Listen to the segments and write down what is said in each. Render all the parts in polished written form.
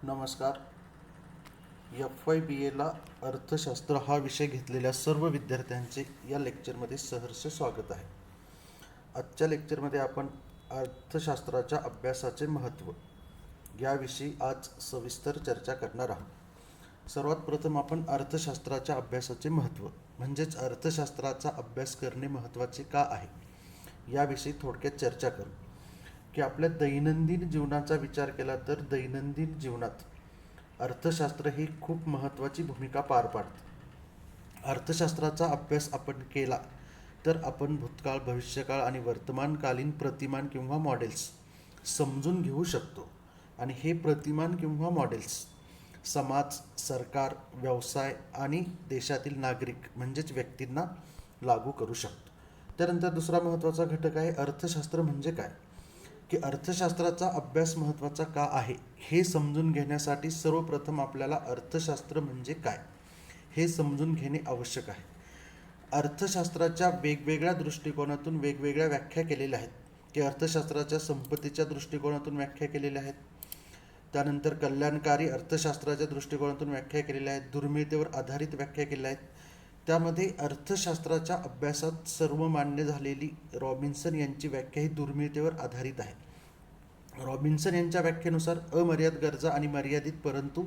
नमस्कार. FYBAला अर्थशास्त्र हा विषय घेतलेल्या सर्व विद्यार्थ्यांचे या लेक्चरमध्ये सहर्ष स्वागत आहे. आजच्या लेक्चरमध्ये आपण अर्थशास्त्राच्या अभ्यासाचे महत्त्व याविषयी आज सविस्तर चर्चा करणार आहोत. सर्वात प्रथम आपण अर्थशास्त्राच्या अभ्यासाचे महत्त्व म्हणजेच अर्थशास्त्राचा अभ्यास करणे महत्त्वाचे का आहे याविषयी थोडक्यात चर्चा करू. की आपल्या दैनंदिन जीवनाचा विचार केला तर दैनंदिन जीवनात अर्थशास्त्र ही खूप महत्त्वाची भूमिका पार पाडते. अर्थशास्त्राचा अभ्यास आपण केला तर आपण भूतकाळ, भविष्यकाळ आणि वर्तमानकालीन प्रतिमान किंवा मॉडेल्स समजून घेऊ शकतो. आणि हे प्रतिमान किंवा मॉडेल्स समाज, सरकार, व्यवसाय आणि देशातील नागरिक म्हणजेच व्यक्तींना लागू करू शकतो. त्यानंतर दुसरा महत्त्वाचा घटक आहे अर्थशास्त्र म्हणजे काय. की अर्थशास्त्राचा अभ्यास महत्त्वाचा का आहे हे समजून घेण्यासाठी सर्वप्रथम आपल्याला अर्थशास्त्र म्हणजे काय हे समजून घेणे आवश्यक आहे. अर्थशास्त्राच्या वेगवेगळ्या दृष्टिकोनातून वेगवेगळ्या व्याख्या केलेल्या आहेत. की अर्थशास्त्राच्या संपत्तीच्या दृष्टिकोनातून व्याख्या केलेल्या आहेत. त्यानंतर कल्याणकारी अर्थशास्त्राच्या दृष्टिकोनातून व्याख्या केलेल्या आहेत. दुर्मिळतेवर आधारित व्याख्या केलेल्या आहेत. त्यामध्ये अर्थशास्त्राच्या अभ्यासात सर्व मान्य झालेली रॉबिन्सन यांची व्याख्या ही दुर्मिळतेवर आधारित आहे. रॉबिन्सन यांच्या व्याख्येनुसार अमर्याद गरजा आणि मर्यादित परंतु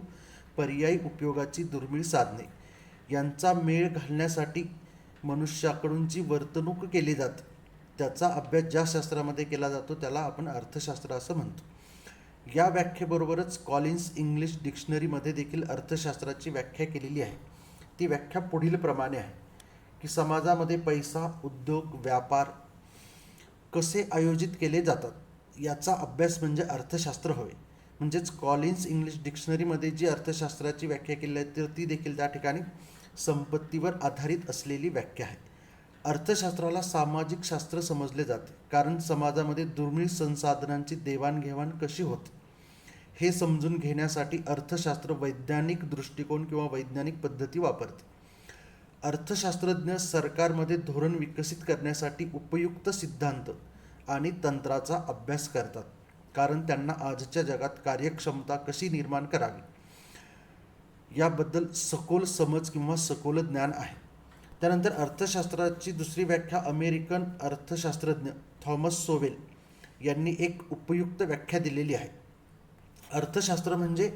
पर्यायी उपयोगाची दुर्मिळ साधने यांचा मेळ घालण्यासाठी मनुष्याकडून जी वर्तणूक केली जाते त्याचा अभ्यास ज्या शास्त्रामध्ये केला जातो त्याला आपण अर्थशास्त्र असं म्हणतो. या व्याख्येबरोबरच कॉलिन्स इंग्लिश डिक्शनरीमध्ये देखील अर्थशास्त्राची व्याख्या केलेली आहे. ती व्याख्या पुढील प्रमाणे आहे की समाजामध्ये पैसा, उद्योग, व्यापार कसे आयोजित केले जातात याचा अभ्यास म्हणजे अर्थशास्त्र होय. म्हणजेच कॉलिन्स इंग्लिश डिक्शनरीमध्ये जी अर्थशास्त्राची व्याख्या केली आहे तर ती देखील त्या ठिकाणी संपत्तीवर आधारित असलेली व्याख्या आहे. अर्थशास्त्राला सामाजिक शास्त्र समजले जाते कारण समाजामध्ये दुर्मिळ संसाधनांची देवाणघेवाण कशी होते हे समजून घेण्यासाठी अर्थशास्त्र वैज्ञानिक दृष्टिकोन किंवा वैज्ञानिक पद्धती वापरते. अर्थशास्त्रज्ञ सरकारमध्ये धोरण विकसित करण्यासाठी उपयुक्त सिद्धांत आणि तंत्राचा अभ्यास करतात कारण त्यांना आजच्या जगात कार्यक्षमता कशी निर्माण करावी याबद्दल सखोल समज किंवा सखोल ज्ञान आहे. त्यानंतर अर्थशास्त्राची दुसरी व्याख्या अमेरिकन अर्थशास्त्रज्ञ थॉमस सोवेल यांनी एक उपयुक्त व्याख्या दिलेली आहे. अर्थशास्त्र म्हणजे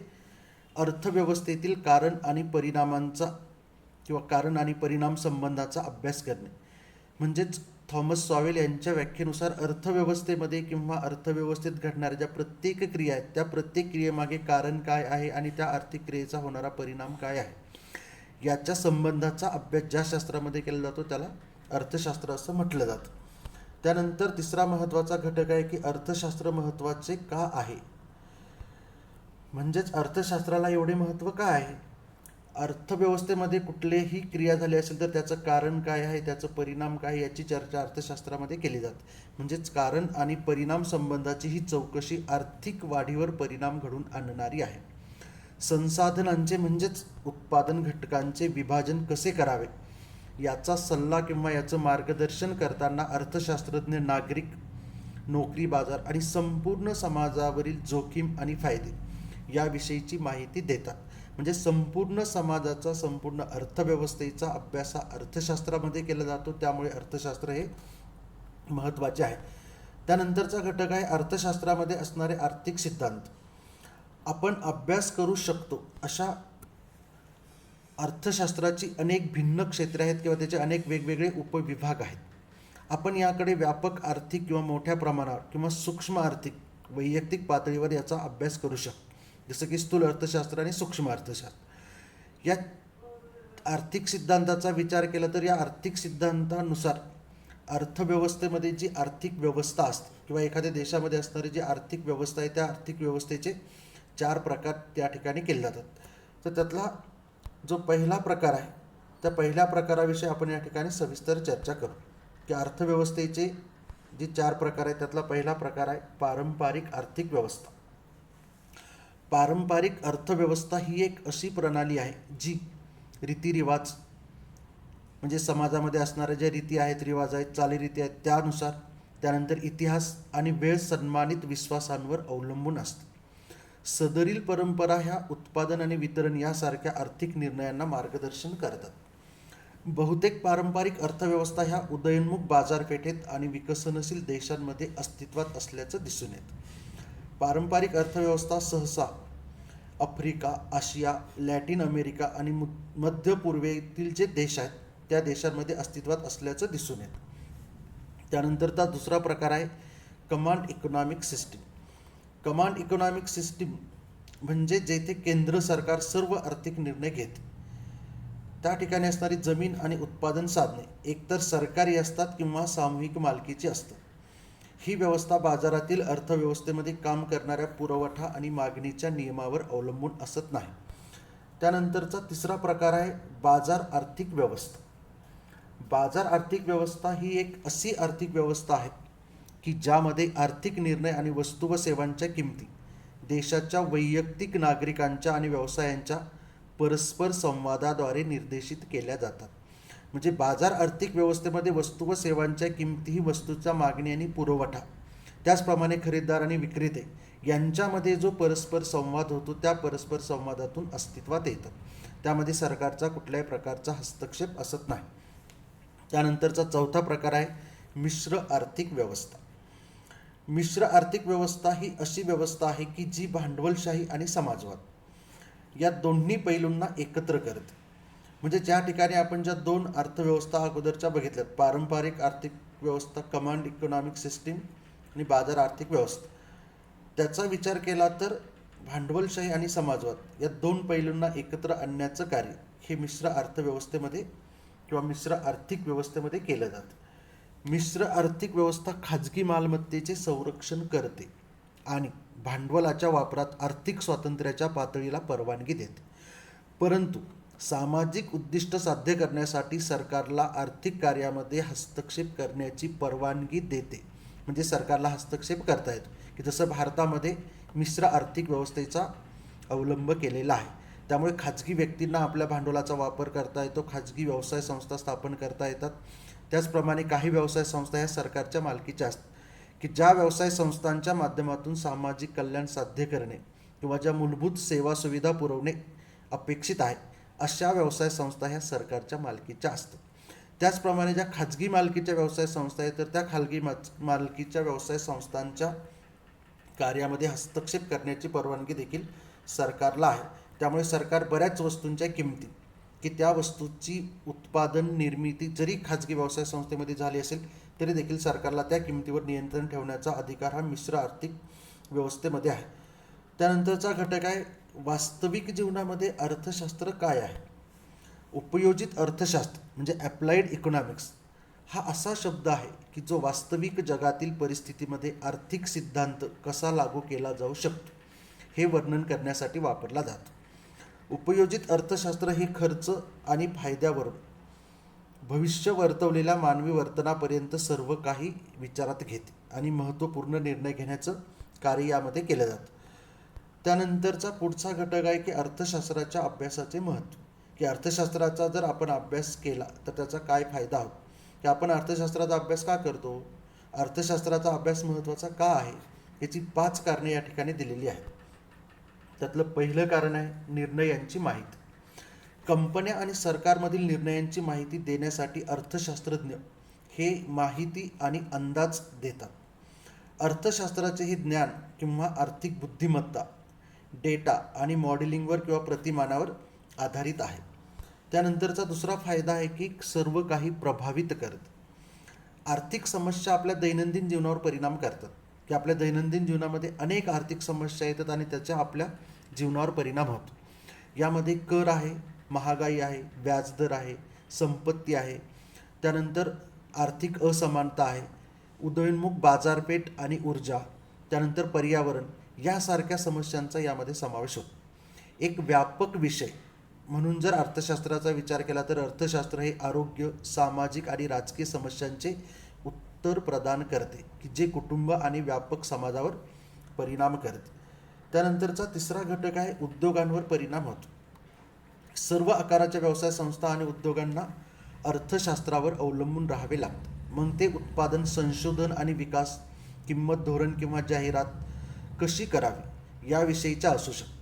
अर्थव्यवस्थेतील कारण आणि परिणामांचा किंवा कारण आणि परिणाम संबंधाचा अभ्यास करणे. म्हणजेच थॉमस सॉवेल यांच्या व्याख्येनुसार अर्थव्यवस्थेमध्ये किंवा अर्थव्यवस्थेत घडणाऱ्या ज्या प्रत्येक क्रिया आहेत त्या प्रत्येक क्रियेमागे कारण काय आहे आणि त्या आर्थिक क्रियेचा होणारा परिणाम काय आहे याच्या संबंधाचा अभ्यास ज्या शास्त्रामध्ये केला जातो त्याला अर्थशास्त्र असं म्हटलं जातं. त्यानंतर तिसरा महत्त्वाचा घटक आहे की अर्थशास्त्र महत्त्वाचे का आहे. म्हणजेच अर्थशास्त्राला एवढे महत्त्व का आहे. अर्थव्यवस्थेमध्ये कुठलीही क्रिया झाली असेल तर त्याचं कारण काय आहे, त्याचं परिणाम काय याची चर्चा अर्थशास्त्रामध्ये केली जाते. म्हणजेच कारण आणि परिणाम संबंधाची ही चौकशी आर्थिक वाढीवर परिणाम घडवून आणणारी आहे. संसाधनांचे म्हणजेच उत्पादन घटकांचे विभाजन कसे करावे याचा सल्ला किंवा याचं मार्गदर्शन करताना अर्थशास्त्रज्ञ नागरिक, नोकरी बाजार आणि संपूर्ण समाजावरील जोखीम आणि फायदे याविषयीची माहिती देतात. म्हणजे संपूर्ण समाजाचा, संपूर्ण अर्थव्यवस्थेचा अभ्यास हा अर्थशास्त्रामध्ये केला जातो. त्यामुळे अर्थशास्त्र हे महत्त्वाचे आहे. त्यानंतरचा घटक आहे अर्थशास्त्रामध्ये असणारे आर्थिक सिद्धांत. आपण अभ्यास करू शकतो अशा अर्थशास्त्राची अनेक भिन्न क्षेत्रे आहेत किंवा त्याचे अनेक वेगवेगळे उपविभाग आहेत. आपण याकडे व्यापक आर्थिक किंवा मोठ्या प्रमाणावर किंवा सूक्ष्म आर्थिक वैयक्तिक पातळीवर याचा अभ्यास करू शकतो. जसं की स्थूल अर्थशास्त्र आणि सूक्ष्म अर्थशास्त्र. या आर्थिक सिद्धांताचा विचार केला तर या आर्थिक सिद्धांतानुसार अर्थव्यवस्थेमध्ये जी आर्थिक व्यवस्था असते किंवा एखाद्या देशामध्ये असणारी जी आर्थिक व्यवस्था आहे त्या आर्थिक व्यवस्थेचे 4 प्रकार त्या ठिकाणी केले जातात. तर त्यातला जो पहिला प्रकार आहे त्या पहिल्या प्रकाराविषयी आपण या ठिकाणी सविस्तर चर्चा करू. की अर्थव्यवस्थेचे जे 4 प्रकार आहेत त्यातला पहिला प्रकार आहे पारंपरिक आर्थिक व्यवस्था. पारंपरिक अर्थव्यवस्था ही एक अशी प्रणाली आहे जी रीतिरिवाज म्हणजे समाजामध्ये असणाऱ्या ज्या रीती आहेत, रिवाज आहेत, चालीरीती आहेत त्यानुसार, त्यानंतर इतिहास आणि वेळ सन्मानित विश्वासांवर अवलंबून असते. सदरील परंपरा ह्या उत्पादन आणि वितरण यासारख्या आर्थिक निर्णयांना मार्गदर्शन करतात. बहुतेक पारंपरिक अर्थव्यवस्था ह्या उदयोन्मुख बाजारपेठेत आणि विकसनशील देशांमध्ये अस्तित्वात असल्याचं दिसून येतं. पारंपरिक अर्थव्यवस्था सहसा आफ्रिका, आशिया, लॅटिन अमेरिका आणि मध्य पूर्वेतील जे देश आहेत त्या देशांमध्ये अस्तित्वात असल्याचं दिसून येतं. त्यानंतरचा दुसरा प्रकार आहे command economic system. Command economic system म्हणजे जेथे केंद्र सरकार सर्व आर्थिक निर्णय घेते. त्या ठिकाणी असणारी जमीन आणि उत्पादन साधने एकतर सरकारी असतात किंवा सामूहिक मालकीची असतात. ही व्यवस्था बाजारातील अर्थव्यवस्थेमध्ये काम करणाऱ्या पुरवठा आणि मागणीच्या नियमावर अवलंबून असत नाही. त्यानंतरचा तिसरा प्रकार आहे बाजार आर्थिक व्यवस्था. बाजार आर्थिक व्यवस्था ही एक अशी आर्थिक व्यवस्था आहे की ज्यामध्ये आर्थिक निर्णय आणि वस्तू व सेवांच्या किमती देशाच्या वैयक्तिक नागरिकांच्या आणि व्यवसायांच्या परस्पर संवादाद्वारे निर्देशित केल्या जातात. म्हणजे बाजार आर्थिक व्यवस्थेमध्ये वस्तू व सेवांच्या किमती ही वस्तूचा मागणी आणि पुरवठा, त्याचप्रमाणे खरेदीदार आणि विक्रेते यांच्यामध्ये जो परस्पर संवाद होतो त्या परस्पर संवादातून अस्तित्वात येतं. त्यामध्ये सरकारचा कुठल्याही प्रकारचा हस्तक्षेप असत नाही. त्यानंतरचा चौथा प्रकार आहे मिश्र आर्थिक व्यवस्था. मिश्र आर्थिक व्यवस्था ही अशी व्यवस्था आहे की जी भांडवलशाही आणि समाजवाद या दोन्ही पैलूंना एकत्र करते. म्हणजे ज्या ठिकाणी आपण ज्या दोन अर्थव्यवस्था अगोदरच्या बघितल्यात, पारंपरिक आर्थिक व्यवस्था, कमांड इकॉनॉमिक सिस्टीम आणि बाजार आर्थिक व्यवस्था, त्याचा विचार केला तर भांडवलशाही आणि समाजवाद या दोन पैलूंना एकत्र आणण्याचं कार्य हे मिश्र अर्थव्यवस्थेमध्ये किंवा मिश्र आर्थिक व्यवस्थेमध्ये केलं जातं. मिश्र आर्थिक व्यवस्था खाजगी मालमत्तेचे संरक्षण करते आणि भांडवलाच्या वापरात आर्थिक स्वातंत्र्याच्या पातळीला परवानगी देते. परंतु सामाजिक उद्दिष्ट साध्य करण्यासाठी सरकारला आर्थिक कार्यामध्ये हस्तक्षेप करण्याची परवानगी देते. म्हणजे सरकारला हस्तक्षेप करता येतो की जसं भारतामध्ये मिश्र आर्थिक व्यवस्थेचा अवलंब केलेला आहे. त्यामुळे खाजगी व्यक्तींना आपल्या भांडवलाचा वापर करता येतो, खाजगी व्यवसाय संस्था स्थापन करता येतात. त्याचप्रमाणे काही व्यवसाय संस्था ह्या सरकारच्या मालकीच्या असतात की ज्या व्यवसाय संस्थांच्या माध्यमातून सामाजिक कल्याण साध्य करणे किंवा ज्या मूलभूत सेवा सुविधा पुरवणे अपेक्षित आहे अशा व्यवसाय संस्था ह्या सरकारच्या मालकीच्या असतात. त्याचप्रमाणे ज्या खाजगी मालकीच्या व्यवसाय संस्था आहेत तर त्या खाजगी मालकीच्या व्यवसाय संस्थांच्या कार्यामध्ये हस्तक्षेप करण्याची परवानगी देखील सरकारला आहे. त्यामुळे सरकार बऱ्याच वस्तूंच्या किमती की त्या वस्तूची उत्पादन निर्मिती जरी खाजगी व्यवसाय संस्थेमध्ये झाली असेल तरी देखील सरकारला त्या किमतीवर नियंत्रण ठेवण्याचा अधिकार हा मिश्र आर्थिक व्यवस्थेमध्ये आहे. त्यानंतरचा घटक आहे वास्तविक जीवनामध्ये अर्थशास्त्र काय आहे. उपयोजित अर्थशास्त्र म्हणजे ॲप्लाइड इकॉनॉमिक्स हा असा शब्द आहे की जो वास्तविक जगातील परिस्थितीमध्ये आर्थिक सिद्धांत कसा लागू केला जाऊ शकतो हे वर्णन करण्यासाठी वापरला जातो. उपयोजित अर्थशास्त्र हे खर्च आणि फायद्यावरून भविष्य वर्तवलेल्या मानवी वर्तनापर्यंत सर्व काही विचारात घेते आणि महत्त्वपूर्ण निर्णय घेण्याचं कार्य यामध्ये केलं जातं. त्यानंतरचा पुढचा घटक आहे की अर्थशास्त्राच्या अभ्यासाचे महत्त्व. की अर्थशास्त्राचा जर आपण अभ्यास केला तर त्याचा काय फायदा होतो, की आपण अर्थशास्त्राचा अभ्यास का करतो, अर्थशास्त्राचा अभ्यास महत्त्वाचा का आहे, याची 5 कारणे या ठिकाणी दिलेली आहेत. त्यातलं पहिलं कारण आहे निर्णयांची माहिती. कंपन्या आणि सरकारमधील निर्णयांची माहिती देण्यासाठी अर्थशास्त्रज्ञ हे माहिती आणि अंदाज देतात. अर्थशास्त्राचे हे ज्ञान किंवा आर्थिक बुद्धिमत्ता डेटा आणि मॉडेलिंगवर किंवा प्रतिमानावर आधारित आहे. त्यानंतरचा दुसरा फायदा आहे की सर्व काही प्रभावित करते. आर्थिक समस्या आपल्या दैनंदिन जीवनावर परिणाम करतात की आपल्या दैनंदिन जीवनामध्ये अनेक आर्थिक समस्या येतात आणि त्याचा आपल्या जीवनावर परिणाम होतो. यामध्ये कर आहे, महागाई आहे, व्याजदर आहे, संपत्ती आहे, त्यानंतर आर्थिक असमानता आहे, उदयोन्मुख बाजारपेठ आणि ऊर्जा, त्यानंतर पर्यावरण यासारख्या समस्यांचा यामध्ये समावेश होतो. एक व्यापक विषय म्हणून जर अर्थशास्त्राचा विचार केला तर अर्थशास्त्र हे आरोग्य, सामाजिक आणि राजकीय समस्यांचे उत्तर प्रदान करते की जे कुटुंब आणि व्यापक समाजावर परिणाम करते. त्यानंतरचा तिसरा घटक आहे उद्योगांवर परिणाम होतो. सर्व आकाराच्या व्यवसाय संस्था आणि उद्योगांना अर्थशास्त्रावर अवलंबून राहावे लागते. मग ते उत्पादन, संशोधन आणि विकास, किंमत धोरण किंवा जाहिरात कशी करावी याविषयीच्या असू शकतात.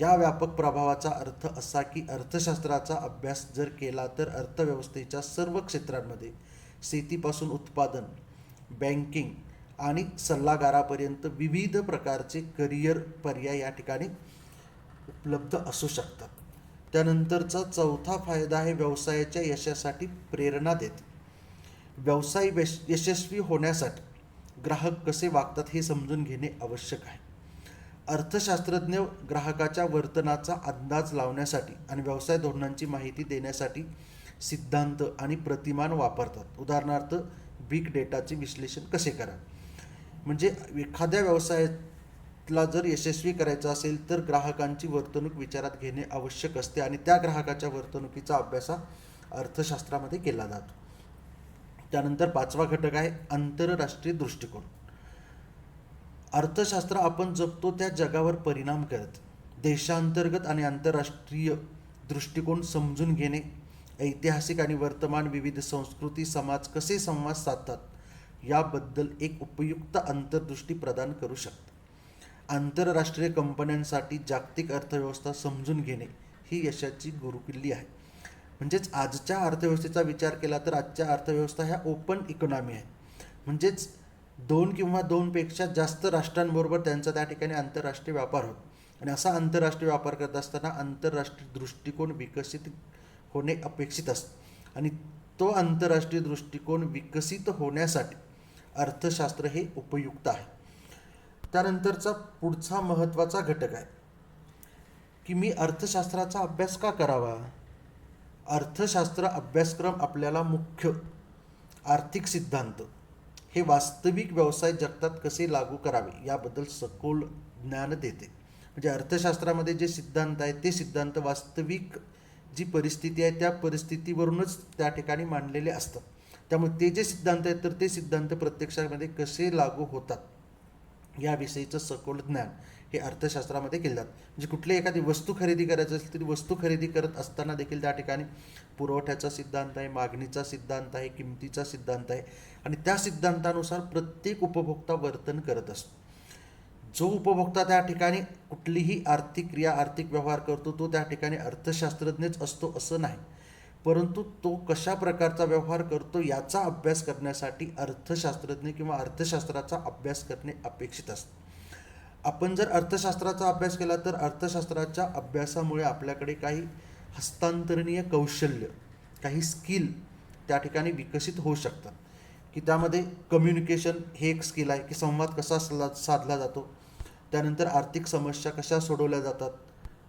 या व्यापक प्रभावाचा अर्थ असा की अर्थशास्त्राचा अभ्यास जर केला तर अर्थव्यवस्थेच्या सर्व क्षेत्रांमध्ये शेतीपासून उत्पादन, बँकिंग आणि सल्लागारापर्यंत विविध प्रकारचे करिअर पर्याय या ठिकाणी उपलब्ध असू शकतात. त्यानंतरचा चौथा फायदा आहे व्यवसायाच्या यशासाठी प्रेरणा देते. व्यवसाय यशस्वी होण्यासाठी ग्राहक कसे वागतात हे समजून घेणे आवश्यक आहे. अर्थशास्त्रज्ञ ग्राहकाच्या वर्तनाचा अंदाज लावण्यासाठी आणि व्यवसाय धोरणांची माहिती देण्यासाठी सिद्धांत आणि प्रतिमान वापरतात. उदाहरणार्थ बिग डेटाचे विश्लेषण कसे करा. म्हणजे एखाद्या व्यवसायाला जर यशस्वी करायचं असेल तर ग्राहकांची वर्तणूक विचारात घेणे आवश्यक असते आणि त्या ग्राहकाच्या वर्तणुकीचा अभ्यास हा अर्थशास्त्रामध्ये केला जातो. त्यानंतर पाचवा घटक आहे आंतरराष्ट्रीय दृष्टिकोन. अर्थशास्त्र आपण जगतो त्या जगावर परिणाम करत. देशांतर्गत आणि आंतरराष्ट्रीय दृष्टिकोन समजून घेणे, ऐतिहासिक आणि वर्तमान विविध संस्कृती समाज कसे संवाद साधतात याबद्दल एक उपयुक्त अंतर्दृष्टी प्रदान करू शकते. आंतरराष्ट्रीय कंपन्यांसाठी जागतिक अर्थव्यवस्था समजून घेणे ही यशाची गुरुकिल्ली आहे. म्हणजेच आजच्या अर्थव्यवस्थेचा विचार केला तर आजच्या अर्थव्यवस्था ह्या ओपन इकॉनॉमी आहे. म्हणजेच 2 किंवा 2पेक्षा जास्त राष्ट्रांबरोबर त्यांचा त्या ठिकाणी आंतरराष्ट्रीय व्यापार होतो आणि असा आंतरराष्ट्रीय व्यापार करत असताना आंतरराष्ट्रीय दृष्टिकोन विकसित होणे अपेक्षित असतं आणि तो आंतरराष्ट्रीय दृष्टिकोन विकसित होण्यासाठी अर्थशास्त्र हे उपयुक्त आहे. त्यानंतरचा पुढचा महत्त्वाचा घटक आहे की मी अर्थशास्त्राचा अभ्यास का करावा. अर्थशास्त्र अभ्यासक्रम आपल्याला मुख्य आर्थिक सिद्धांत हे वास्तविक व्यवसाय जगतात कसे लागू करावे याबद्दल सखोल ज्ञान देते. म्हणजे अर्थशास्त्रामध्ये जे सिद्धांत आहेत ते सिद्धांत वास्तविक जी परिस्थिती आहे त्या परिस्थितीवरूनच त्या ठिकाणी मांडलेले असतात. त्यामुळे ते जे सिद्धांत आहेत तर ते सिद्धांत प्रत्यक्षामध्ये कसे लागू होतात याविषयीचं सखोल ज्ञान हे अर्थशास्त्रामध्ये केले जातं. म्हणजे कुठली एखादी वस्तू खरेदी करायची असेल तरी वस्तू खरेदी करत असताना देखील त्या ठिकाणी पुरवठ्याचा सिद्धांत आहे, मागणीचा सिद्धांत आहे, किमतीचा सिद्धांत आहे आणि त्या सिद्धांतानुसार प्रत्येक उपभोक्ता वर्तन करत असतो. जो उपभोक्ता त्या ठिकाणी कुठलीही आर्थिक क्रिया आर्थिक व्यवहार करतो तो त्या ठिकाणी अर्थशास्त्रज्ञच असतो असं नाही, परंतु तो कशा प्रकारचा व्यवहार करतो याचा अभ्यास करण्यासाठी अर्थशास्त्रज्ञ किंवा अर्थशास्त्राचा अभ्यास करणे अपेक्षित असते. आपण जर अर्थशास्त्राचा अभ्यास केला तर अर्थशास्त्राच्या अभ्यासामुळे आपल्याकडे काही हस्तांतरणीय कौशल्य, काही स्किल त्या ठिकाणी विकसित होऊ शकतात की त्यामध्ये कम्युनिकेशन हे एक स्किल आहे की संवाद कसा साधला जातो. त्यानंतर आर्थिक समस्या कशा सोडवल्या जातात,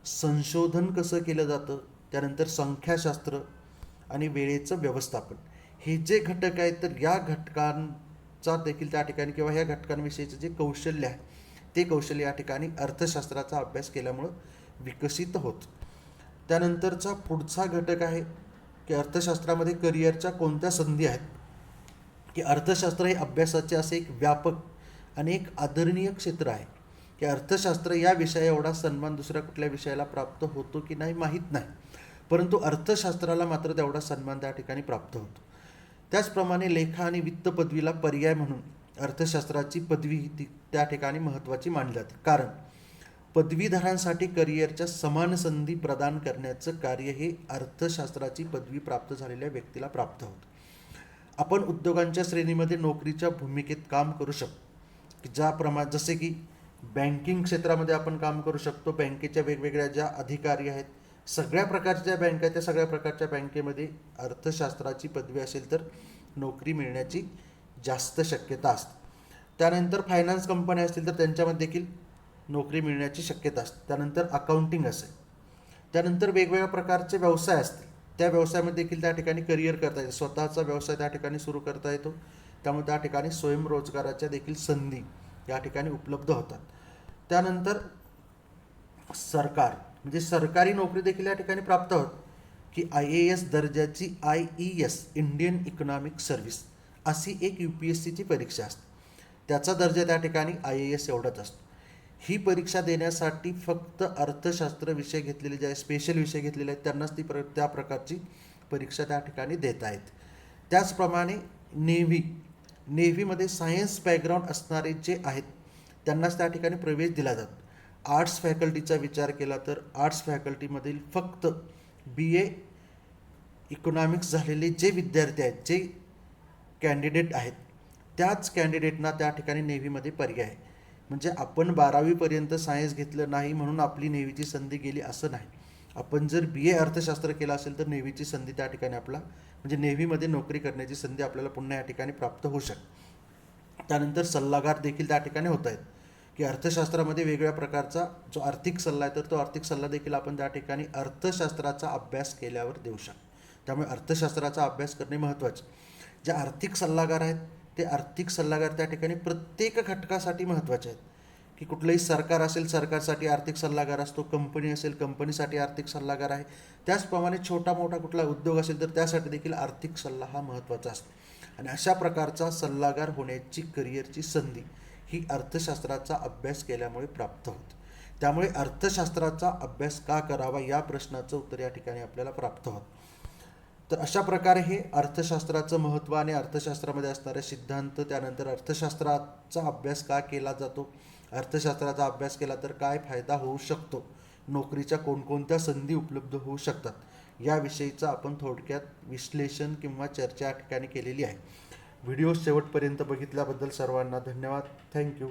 संशोधन कसं केलं जातं, त्यानंतर संख्याशास्त्र आणि वेळेचं व्यवस्थापन हे जे घटक आहेत तर या घटकांचा देखील त्या ठिकाणी किंवा ह्या घटकांविषयीचं जे कौशल्य आहे ते कौशल्य या ठिकाणी अर्थशास्त्राचा अभ्यास केल्यामुळं विकसित होतं. त्यानंतरचा पुढचा घटक आहे की अर्थशास्त्रामध्ये करिअरच्या कोणत्या संधी आहेत. की अर्थशास्त्र हे अभ्यासाचे असे एक व्यापक आणि एक आदरणीय क्षेत्र आहे की अर्थशास्त्र या विषया एवढा सन्मान दुसऱ्या कुठल्या विषयाला प्राप्त होतो की नाही माहीत नाही, परंतु अर्थशास्त्राला मात्र तेवढा सन्मान त्या ठिकाणी प्राप्त होतो. त्याचप्रमाणे लेखा आणि वित्त पदवीला पर्याय म्हणून अर्थशास्त्राची पदवी ती त्या ठिकाणी महत्त्वाची मानली जाते, कारण पदवीधरांसाठी करिअरच्या समान संधी प्रदान करण्याचं कार्य हे अर्थशास्त्राची पदवी प्राप्त झालेल्या व्यक्तीला प्राप्त होतं. आपण उद्योगांच्या श्रेणीमध्ये नोकरीच्या भूमिकेत काम करू शकतो की जसे की बँकिंग क्षेत्रामध्ये आपण काम करू शकतो. बँकेच्या वेगवेगळ्या ज्या अधिकारी आहेत, सगळ्या प्रकारच्या बँका आहेत, त्या सगळ्या प्रकारच्या बँकेमध्ये अर्थशास्त्राची पदवी असेल तर नोकरी मिळण्याची जास्त शक्यता असते. त्यानंतर फायनान्स कंपन्या असतील तर त्यांच्यामध्ये देखील नोकरी मिळण्याची शक्यता असते. त्यानंतर अकाउंटिंग असेल, त्यानंतर वेगवेगळ्या प्रकारचे व्यवसाय असतील, त्या व्यवसायामध्ये देखील त्या ठिकाणी करिअर करता येतो, स्वतःचा व्यवसाय त्या ठिकाणी सुरू करता येतो. त्यामुळे त्या ठिकाणी स्वयंरोजगाराच्या देखील संधी या ठिकाणी उपलब्ध होतात. त्यानंतर सरकार म्हणजे सरकारी नोकरी देखील या ठिकाणी प्राप्त होत की IAS दर्जाची IES इंडियन इकॉनॉमिक सर्व्हिस अशी एक UPSCची परीक्षा असते. त्याचा दर्जा त्या ठिकाणी IAS एवढाच असतो. ही परीक्षा देण्यासाठी फक्त अर्थशास्त्र विषय घेतलेले जे स्पेशल विषय घेतलेले आहेत त्यांनाच त्या प्रकारची परीक्षा त्या ठिकाणी देता येते. त्याचप्रमाणे नेव्हीमध्ये सायन्स बॅकग्राऊंड असणारे जे आहेत त्यांनाच त्या ठिकाणी प्रवेश दिला जातो आर्ट्स फॅकल्टीचा विचार केला तर आर्ट्स फॅकल्टीमधील फक्त BA इकॉनॉमिक्स झालेले जे विद्यार्थी आहेत, जे कॅन्डिडेट आहेत, त्याच कॅन्डिडेटना त्या ठिकाणी नेव्हीमध्ये पर्याय आहे. म्हणजे आपण 12वीपर्यंत सायन्स घेतलं नाही म्हणून आपली नेव्हीची संधी गेली असं नाही. आपण जर BA अर्थशास्त्र केलं असेल तर नेव्हीची संधी त्या ठिकाणी आपला म्हणजे नेव्हीमध्ये नोकरी करण्याची संधी आपल्याला पुन्हा या ठिकाणी प्राप्त होऊ शकते. त्यानंतर सल्लागार देखील त्या ठिकाणी होत आहेत की अर्थशास्त्रामध्ये वेगवेगळ्या प्रकारचा जो आर्थिक सल्ला आहे तर तो आर्थिक सल्ला देखील आपण त्या ठिकाणी अर्थशास्त्राचा अभ्यास केल्यावर देऊ शकतो. त्यामुळे अर्थशास्त्राचा अभ्यास करणे महत्त्वाचे. जे आर्थिक सल्लागार आहेत ते आर्थिक सल्लागार त्या ठिकाणी प्रत्येक घटकासाठी महत्त्वाचे आहेत की कुठलंही सरकार असेल सरकारसाठी आर्थिक सल्लागार असतो, कंपनी असेल कंपनीसाठी आर्थिक सल्लागार आहे, त्याचप्रमाणे छोटा मोठा कुठला उद्योग असेल तर त्यासाठी देखील आर्थिक सल्ला हा महत्त्वाचा असतो. आणि अशा प्रकारचा सल्लागार होण्याची करिअरची संधी ही अर्थशास्त्राचा अभ्यास केल्यामुळे प्राप्त होते. त्यामुळे अर्थशास्त्राचा अभ्यास का करावा या प्रश्नाचं उत्तर या ठिकाणी आपल्याला प्राप्त होतं. तर अशा प्रकारे हे अर्थशास्त्राचं महत्त्व आणि अर्थशास्त्रामध्ये असणारे सिद्धांत, त्यानंतर अर्थशास्त्राचा अभ्यास का केला जातो, अर्थशास्त्राचा अभ्यास केला तर काय फायदा होऊ शकतो, नोकरीच्या कोणकोणत्या संधी उपलब्ध होऊ शकतात, याविषयीचं आपण थोडक्यात विश्लेषण किंवा चर्चा या ठिकाणी केलेली आहे. व्हिडिओ शेवटपर्यंत बघितल्याबद्दल सर्वांना धन्यवाद. थँक्यू.